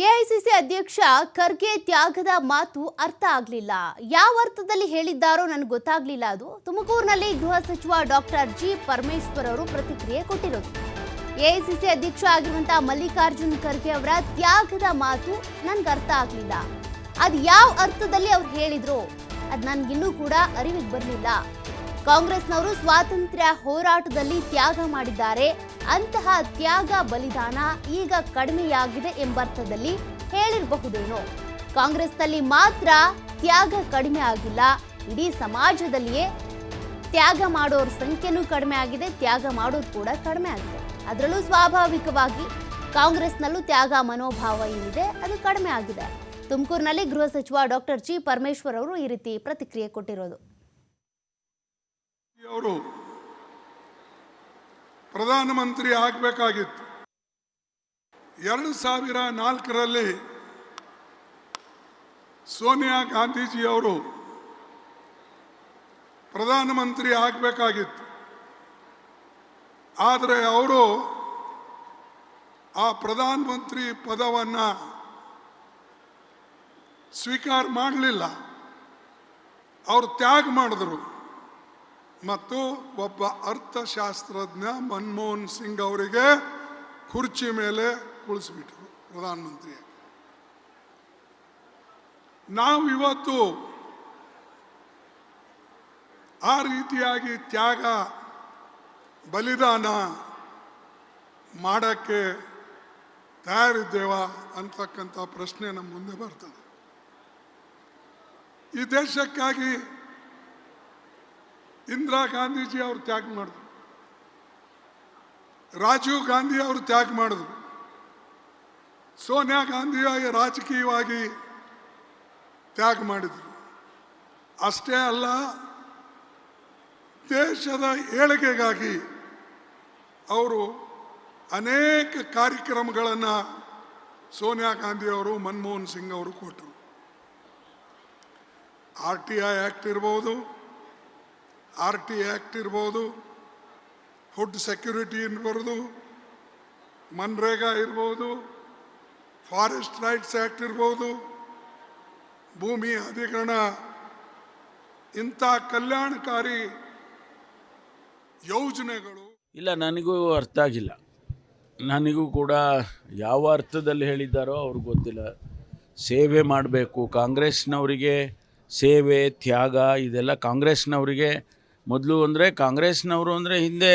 AICC ಅಧ್ಯಕ್ಷ ಖರ್ಗೆ ತ್ಯಾಗದ ಮಾತು ಅರ್ಥ ಆಗಲಿಲ್ಲ. ಯಾವ ಅರ್ಥದಲ್ಲಿ ಹೇಳಿದ್ದಾರೋ ನನಗೆ ಗೊತ್ತಾಗಲಿಲ್ಲ. ಅದು ತುಮಕೂರಿನಲ್ಲಿ ಗೃಹ ಸಚಿವ ಡಾಕ್ಟರ್ ಜಿ ಪರಮೇಶ್ವರ್ ಅವರು ಪ್ರತಿಕ್ರಿಯೆ ಕೊಟ್ಟಿರೋದು. ಎಐಸಿಸಿ ಅಧ್ಯಕ್ಷ ಆಗಿರುವಂತಹ ಮಲ್ಲಿಕಾರ್ಜುನ್ ಖರ್ಗೆ ಅವರ ತ್ಯಾಗದ ಮಾತು ನನಗೆ ಅರ್ಥ ಆಗಲಿಲ್ಲ. ಅದು ಯಾವ ಅರ್ಥದಲ್ಲಿ ಅವ್ರು ಹೇಳಿದ್ರು ಅದು ನನಗಿನ್ನೂ ಕೂಡ ಅರಿವಿಗೆ ಬರಲಿಲ್ಲ. ಕಾಂಗ್ರೆಸ್ನವರು ಸ್ವಾತಂತ್ರ್ಯ ಹೋರಾಟದಲ್ಲಿ ತ್ಯಾಗ ಮಾಡಿದ್ದಾರೆ. ಅಂತಹ ತ್ಯಾಗ ಬಲಿದಾನ ಈಗ ಕಡಿಮೆಯಾಗಿದೆ ಎಂಬರ್ಥದಲ್ಲಿ ಹೇಳಿರಬಹುದೇನೋ. ಕಾಂಗ್ರೆಸ್ನಲ್ಲಿ ಮಾತ್ರ ತ್ಯಾಗ ಕಡಿಮೆ ಆಗಿಲ್ಲ, ಇಡೀ ಸಮಾಜದಲ್ಲಿಯೇ ತ್ಯಾಗ ಮಾಡೋರ ಸಂಖ್ಯೆನೂ ಕಡಿಮೆ ಆಗಿದೆ, ತ್ಯಾಗ ಮಾಡೋದು ಕೂಡ ಕಡಿಮೆ ಆಗಿದೆ. ಅದರಲ್ಲೂ ಸ್ವಾಭಾವಿಕವಾಗಿ ಕಾಂಗ್ರೆಸ್ನಲ್ಲೂ ತ್ಯಾಗ ಮನೋಭಾವ ಏನಿದೆ ಅದು ಕಡಿಮೆ ಆಗಿದೆ. ತುಮಕೂರಿನಲ್ಲಿ ಗೃಹ ಸಚಿವ ಡಾಕ್ಟರ್ ಜಿ ಪರಮೇಶ್ವರ್ ಅವರು ಈ ರೀತಿ ಪ್ರತಿಕ್ರಿಯೆ ಕೊಟ್ಟಿರೋದು. ಅವರು ಪ್ರಧಾನಮಂತ್ರಿ ಆಗಬೇಕಾಗಿತ್ತು. 2004ರಲ್ಲಿ ಸೋನಿಯಾ ಗಾಂಧೀಜಿ ಅವರು ಪ್ರಧಾನಮಂತ್ರಿ ಆಗಬೇಕಾಗಿತ್ತು. ಆದರೆ ಅವರು ಆ ಪ್ರಧಾನಮಂತ್ರಿ ಪದವನ್ನು ಸ್ವೀಕಾರ ಮಾಡಲಿಲ್ಲ. ಅವರು ತ್ಯಾಗ ಮಾಡಿದ್ರು ಮತ್ತು ಒಬ್ಬ ಅರ್ಥಶಾಸ್ತ್ರಜ್ಞ ಮನಮೋಹನ್ ಸಿಂಗ್ ಅವರಿಗೆ ಕುರ್ಚಿ ಮೇಲೆ ಕುಳಿಸ್ಬಿಟ್ರು ಪ್ರಧಾನಮಂತ್ರಿಯಾಗಿ. ನಾವು ಇವತ್ತು ಆ ರೀತಿಯಾಗಿ ತ್ಯಾಗ ಬಲಿದಾನ ಮಾಡೋಕ್ಕೆ ತಯಾರಿದ್ದೇವಾ ಅಂತಕ್ಕಂಥ ಪ್ರಶ್ನೆ ನಮ್ಮ ಮುಂದೆ ಬರ್ತದೆ. ಈ ದೇಶಕ್ಕಾಗಿ ಇಂದಿರಾ ಗಾಂಧೀಜಿ ಅವರು ತ್ಯಾಗ ಮಾಡಿದ್ರು, ರಾಜೀವ್ ಗಾಂಧಿ ಅವರು ತ್ಯಾಗ ಮಾಡಿದ್ರು, ಸೋನಿಯಾ ಗಾಂಧಿಯಾಗಿ ರಾಜಕೀಯವಾಗಿ ತ್ಯಾಗ ಮಾಡಿದರು. ಅಷ್ಟೇ ಅಲ್ಲ, ದೇಶದ ಏಳಿಗೆಗಾಗಿ ಅವರು ಅನೇಕ ಕಾರ್ಯಕ್ರಮಗಳನ್ನು ಸೋನಿಯಾ ಗಾಂಧಿ ಅವರು ಮನಮೋಹನ್ ಸಿಂಗ್ ಅವರು ಕೊಟ್ಟರು. RTI ಆ್ಯಕ್ಟ್ ಇರ್ಬೋದು, RT ಆ್ಯಕ್ಟ್ ಇರ್ಬೋದು, ಫುಡ್ ಸೆಕ್ಯೂರಿಟಿ ಇರ್ಬೋದು, ಮನ್ರೇಗಾ ಇರ್ಬೋದು, ಫಾರೆಸ್ಟ್ ರೈಟ್ಸ್ ಆ್ಯಕ್ಟ್ ಇರ್ಬೋದು, ಭೂಮಿ ಅಧಿಗ್ರಹಣ, ಇಂಥ ಕಲ್ಯಾಣಕಾರಿ ಯೋಜನೆಗಳು. ಇಲ್ಲ, ನನಗೂ ಅರ್ಥ ಆಗಿಲ್ಲ. ನನಗೂ ಕೂಡ ಯಾವ ಅರ್ಥದಲ್ಲಿ ಹೇಳಿದ್ದಾರೋ ಅವ್ರಿಗೆ ಗೊತ್ತಿಲ್ಲ. ಸೇವೆ ಮಾಡಬೇಕು, ಕಾಂಗ್ರೆಸ್ನವರಿಗೆ ಸೇವೆ ತ್ಯಾಗ ಇದೆಲ್ಲ ಕಾಂಗ್ರೆಸ್ನವರಿಗೆ ಮೊದಲು. ಅಂದರೆ ಕಾಂಗ್ರೆಸ್ನವರು ಅಂದರೆ ಹಿಂದೆ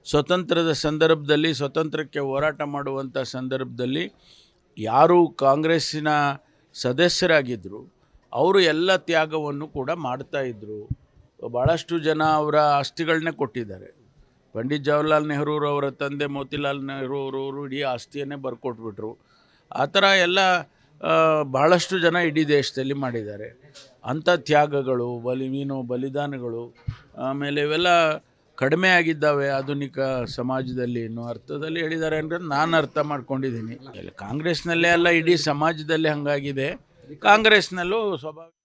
ಸ್ವತಂತ್ರದ ಸಂದರ್ಭದಲ್ಲಿ, ಸ್ವತಂತ್ರಕ್ಕೆ ಹೋರಾಟ ಮಾಡುವಂಥ ಸಂದರ್ಭದಲ್ಲಿ ಯಾರು ಕಾಂಗ್ರೆಸ್ಸಿನ ಸದಸ್ಯರಾಗಿದ್ದರು ಅವರು ಎಲ್ಲ ತ್ಯಾಗವನ್ನು ಕೂಡ ಮಾಡ್ತಾಯಿದ್ರು. ಭಾಳಷ್ಟು ಜನ ಅವರ ಆಸ್ತಿಗಳನ್ನೇ ಕೊಟ್ಟಿದ್ದಾರೆ. ಪಂಡಿತ್ ಜವಾಹರ್ಲಾಲ್ ನೆಹರೂರವರ ತಂದೆ ಮೋತಿಲಾಲ್ ನೆಹರೂರವರು ಇಡೀ ಆಸ್ತಿಯನ್ನೇ ಬರ್ಕೊಟ್ಬಿಟ್ರು. ಆ ಥರ ಎಲ್ಲ ಭಾಳಷ್ಟು ಜನ ಇಡೀ ದೇಶದಲ್ಲಿ ಮಾಡಿದ್ದಾರೆ. ಅಂಥ ತ್ಯಾಗಗಳು, ಬಲಿದಾನಗಳು ಆಮೇಲೆ ಇವೆಲ್ಲ ಕಡಿಮೆ ಆಗಿದ್ದಾವೆ ಆಧುನಿಕ ಸಮಾಜದಲ್ಲಿ ಅನ್ನೋ ಅರ್ಥದಲ್ಲಿ ಹೇಳಿದ್ದಾರೆ ಅಂದರೆ ನಾನು ಅರ್ಥ ಮಾಡ್ಕೊಂಡಿದ್ದೀನಿ. ಕಾಂಗ್ರೆಸ್ನಲ್ಲೇ ಅಲ್ಲ, ಇಡೀ ಸಮಾಜದಲ್ಲಿ ಹಾಗಾಗಿದೆ. ಕಾಂಗ್ರೆಸ್ನಲ್ಲೂ ಸ್ವಾಭಾವಿಕ